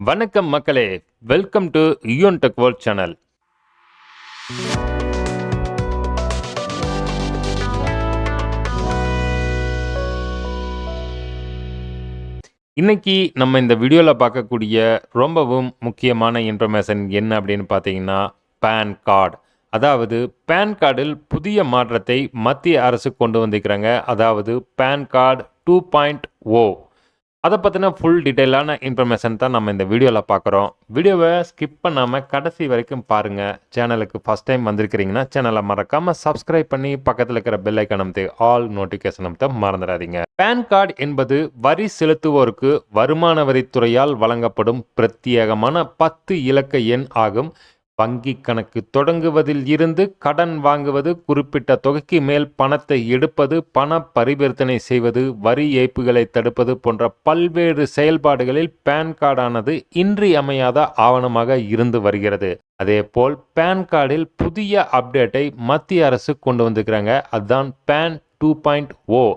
வணக்கம் மக்களே, welcome to Yoon tech world channel. இன்னைக்கு நம்ம இந்த வீடியோவில் பார்க்கக்கூடிய ரொம்பவும் முக்கியமான இன்ஃபர்மேஷன் என்ன அப்படின்னு பார்த்தீங்கன்னா, பேன் கார்டு. அதாவது பேன் கார்டில் புதிய மாற்றத்தை மத்திய அரசு கொண்டு வந்திருக்கிறாங்க. அதாவது பேன் கார்டு 2.0. அதை பற்றின ஃபுல் டீட்டெயிலான இன்ஃபர்மேஷன் தான் நம்ம இந்த வீடியோவில் பார்க்குறோம். வீடியோவை ஸ்கிப் பண்ணாமல் கடைசி வரைக்கும் பாருங்கள். சேனலுக்கு ஃபஸ்ட் டைம் வந்திருக்கிறீங்கன்னா சேனலை மறக்காமல் சப்ஸ்கிரைப் பண்ணி பக்கத்தில் இருக்கிற பெல் ஐக்கான் அமைத்து ஆல் நோட்டிஃபிகேஷன் அமைத்த மறந்துடாதீங்க. பேன் கார்டு என்பது வரி செலுத்துவோருக்கு வருமான வரித்துறையால் வழங்கப்படும் பிரத்யேகமான 10 இலக்க எண் ஆகும். வங்கி கணக்கு தொடங்குவதில் இருந்து கடன் வாங்குவது, குறிப்பிட்ட தொகைக்கு மேல் பணத்தை எடுப்பது, பண பரிவர்த்தனை செய்வது, வரி ஏய்ப்புகளை தடுப்பது போன்ற பல்வேறு செயல்பாடுகளில் பேன் கார்டானது இன்றியமையாத ஆவணமாக இருந்து வருகிறது. அதேபோல் பேன் கார்டில் புதிய அப்டேட்டை மத்திய அரசு கொண்டு வந்திருக்கிறாங்க. அதுதான் பேன் 2.0.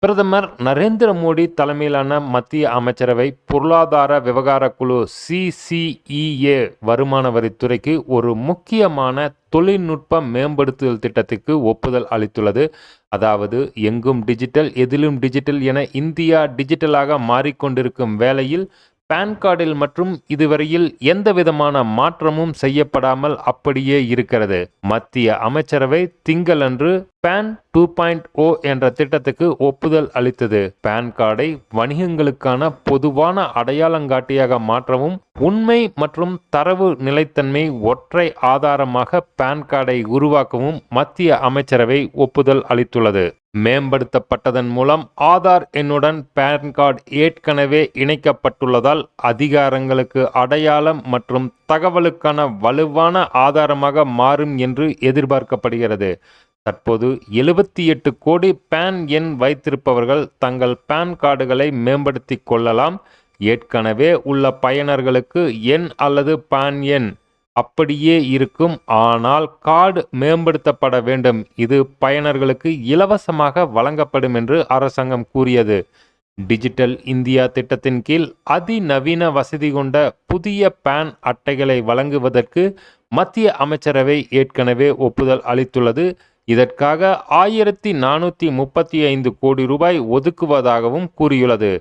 பிரதமர் நரேந்திர மோடி தலைமையிலான மத்திய அமைச்சரவை பொருளாதார விவகார குழு CCEA வருமான வரித்துறைக்கு ஒரு முக்கியமான தொழில்நுட்ப மேம்படுத்துதல் திட்டத்திற்கு ஒப்புதல் அளித்துள்ளது. அதாவது எங்கும் டிஜிட்டல், எதிலும் டிஜிட்டல் என இந்தியா டிஜிட்டலாக மாறிக்கொண்டிருக்கும் வேளையில் பேன் கார்டில் மற்றும் இதுவரையில் எந்த விதமான மாற்றமும் செய்யப்படாமல் அப்படியே இருக்கிறது. மத்திய அமைச்சரவை திங்களன்று பேன் 2.0 என்ற திட்டத்துக்கு ஒப்புதல் அளித்தது. பேன் கார்டை வணிகங்களுக்கான பொதுவான அடையாளங்காட்டியாக மாற்றவும், உண்மை மற்றும் தரவு நிலைத்தன்மை ஒற்றை ஆதாரமாக பேன் கார்டை உருவாக்கவும் மத்திய அமைச்சரவை ஒப்புதல் அளித்துள்ளது. மேம்படுத்தப்பட்டதன் மூலம் ஆதார் எண்ணுடன் பேன் கார்டு ஏற்கனவே இணைக்கப்பட்டுள்ளதால் அதிகாரங்களுக்கு அடையாளம் மற்றும் தகவலுக்கான வலுவான ஆதாரமாக மாறும் என்று எதிர்பார்க்கப்படுகிறது. தற்போது 78 கோடி பேன் எண் வைத்திருப்பவர்கள் தங்கள் பேன் கார்டுகளை மேம்படுத்தி கொள்ளலாம். ஏற்கனவே உள்ள பயனர்களுக்கு எண் அல்லது பேன் எண் அப்படியே இருக்கும். ஆனால் கார்டு மேம்படுத்தப்பட வேண்டும். இது பயனர்களுக்கு இலவசமாக வழங்கப்படும் என்று அரசாங்கம் கூறியது. டிஜிட்டல் இந்தியா திட்டத்தின் கீழ் அதிநவீன வசதி கொண்ட புதிய பேன் அட்டைகளை வழங்குவதற்கு மத்திய அமைச்சரவை ஏற்கனவே ஒப்புதல் அளித்துள்ளது. இதற்காக 1435 கோடி ரூபாய் ஒதுக்குவதாகவும் கூறியுள்ளது.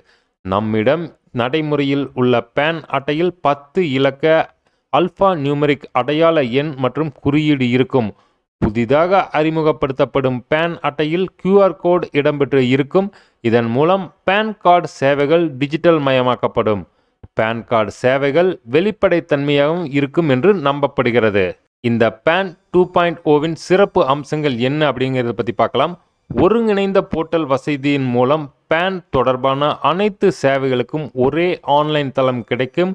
நம்மிடம் நடைமுறையில் உள்ள பேன் அட்டையில் 10 இலக்க அல்பா நியூமெரிக் அடையாள எண் மற்றும் குறியீடு இருக்கும். புதிதாக அறிமுகப்படுத்தப்படும் பேன் அட்டையில் QR கோட் இடம்பெற்று இருக்கும். இதன் மூலம் பேன் கார்டு சேவைகள் டிஜிட்டல் மயமாக்கப்படும். பேன் கார்டு சேவைகள் வெளிப்படைத்தன்மையாகவும் இருக்கும் என்று நம்பப்படுகிறது. இந்த பேன் 2.0வின் சிறப்பு அம்சங்கள் என்ன அப்படிங்கிறத பற்றி பார்க்கலாம். ஒருங்கிணைந்த போர்ட்டல் வசதியின் மூலம் பேன் தொடர்பான அனைத்து சேவைகளுக்கும் ஒரே ஆன்லைன் தளம் கிடைக்கும்.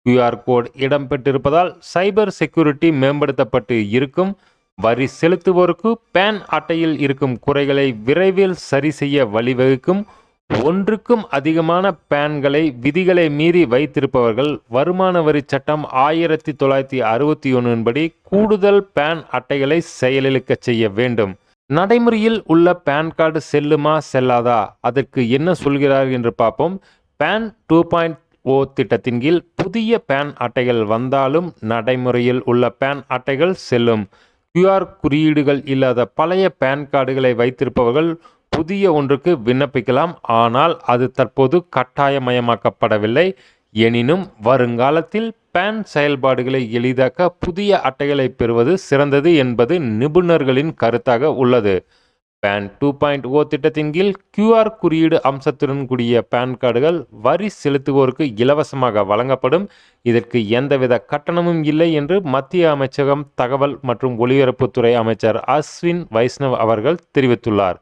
QR கோட் இடம்பெற்றிருப்பதால் சைபர் செக்யூரிட்டி மேம்படுத்தப்பட்டு இருக்கும். வரி செலுத்துவோருக்கு பேன் அட்டையில் இருக்கும் குறைகளை விரைவில் சரி செய்ய வழிவகுக்கும். ஒன்றுக்கும் அதிகமான பேன்களை விதிகளை மீறி வைத்திருப்பவர்கள் வருமான வரி சட்டம் 1961 படி கூடுதல் பேன் அட்டைகளை செயலிழக்க செய்ய வேண்டும். நடைமுறையில் உள்ள பேன் கார்டு செல்லுமா செல்லாதா, அதற்கு என்ன சொல்கிறார் என்று பார்ப்போம். பேன் 2.0 திட்டத்தின் கீழ் புதிய பேன் அட்டைகள் வந்தாலும் நடைமுறையில் உள்ள பேன் அட்டைகள் செல்லும். QR குறியீடுகள் இல்லாத பழைய பேன் கார்டுகளை வைத்திருப்பவர்கள் புதிய ஒன்றுக்கு விண்ணப்பிக்கலாம். ஆனால் அது தற்போது கட்டாயமயமாக்கப்படவில்லை. எனினும் வருங்காலத்தில் பேன் செயல்பாடுகளை எளிதாக்க புதிய அட்டைகளை பெறுவது சிறந்தது என்பது நிபுணர்களின் கருத்தாக உள்ளது. பேன் 2.0 திட்டத்தின் கீழ் QR குறியீடு அம்சத்துடன் கூடிய பேன் கார்டுகள் வரி செலுத்துவோருக்கு இலவசமாக வழங்கப்படும். இதற்கு எந்தவித கட்டணமும் இல்லை என்று மத்திய அமைச்சகம் தகவல் மற்றும் ஒலிபரப்புத்துறை அமைச்சர் அஸ்வின் வைஷ்ணவ் அவர்கள் தெரிவித்துள்ளார்.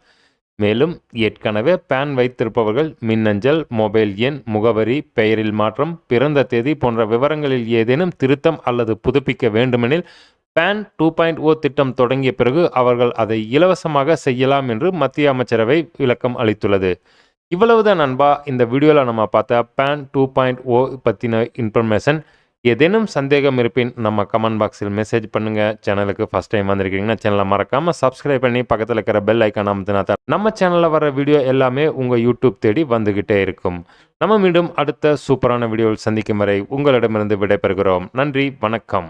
மேலும் ஏற்கனவே பேன் வைத்திருப்பவர்கள் மின்னஞ்சல், மொபைல் எண், முகவரி, பெயரில் மாற்றம், பிறந்த தேதி போன்ற விவரங்களில் ஏதேனும் திருத்தம் அல்லது புதுப்பிக்க வேண்டுமெனில் பேன் 2.0 திட்டம் தொடங்கிய பிறகு அவர்கள் அதை இலவசமாக செய்யலாம் என்று மத்திய அமைச்சரவை விளக்கம் அளித்துள்ளது. இவ்வளவுதான் நண்பா, இந்த வீடியோவில் நம்ம பார்த்த பேன் 2.0 பற்றின இன்ஃபர்மேஷன். ஏதேனும் சந்தேகம் இருப்பின் நம்ம கமெண்ட் பாக்ஸில் மெசேஜ் பண்ணுங்கள். சேனலுக்கு ஃபஸ்ட் டைம் வந்திருக்கீங்கன்னா சேனலை மறக்காமல் சப்ஸ்கிரைப் பண்ணி பக்கத்தில் இருக்கிற பெல் ஐக்கான் அமுத்தினா தான் நம்ம சேனலில் வர வீடியோ எல்லாமே உங்கள் யூடியூப் தேடி வந்துக்கிட்டே இருக்கும். நம்ம மீண்டும் அடுத்த சூப்பரான வீடியோவில் சந்திக்கும் வரை உங்களிடமிருந்து விடைபெறுகிறோம். நன்றி, வணக்கம்.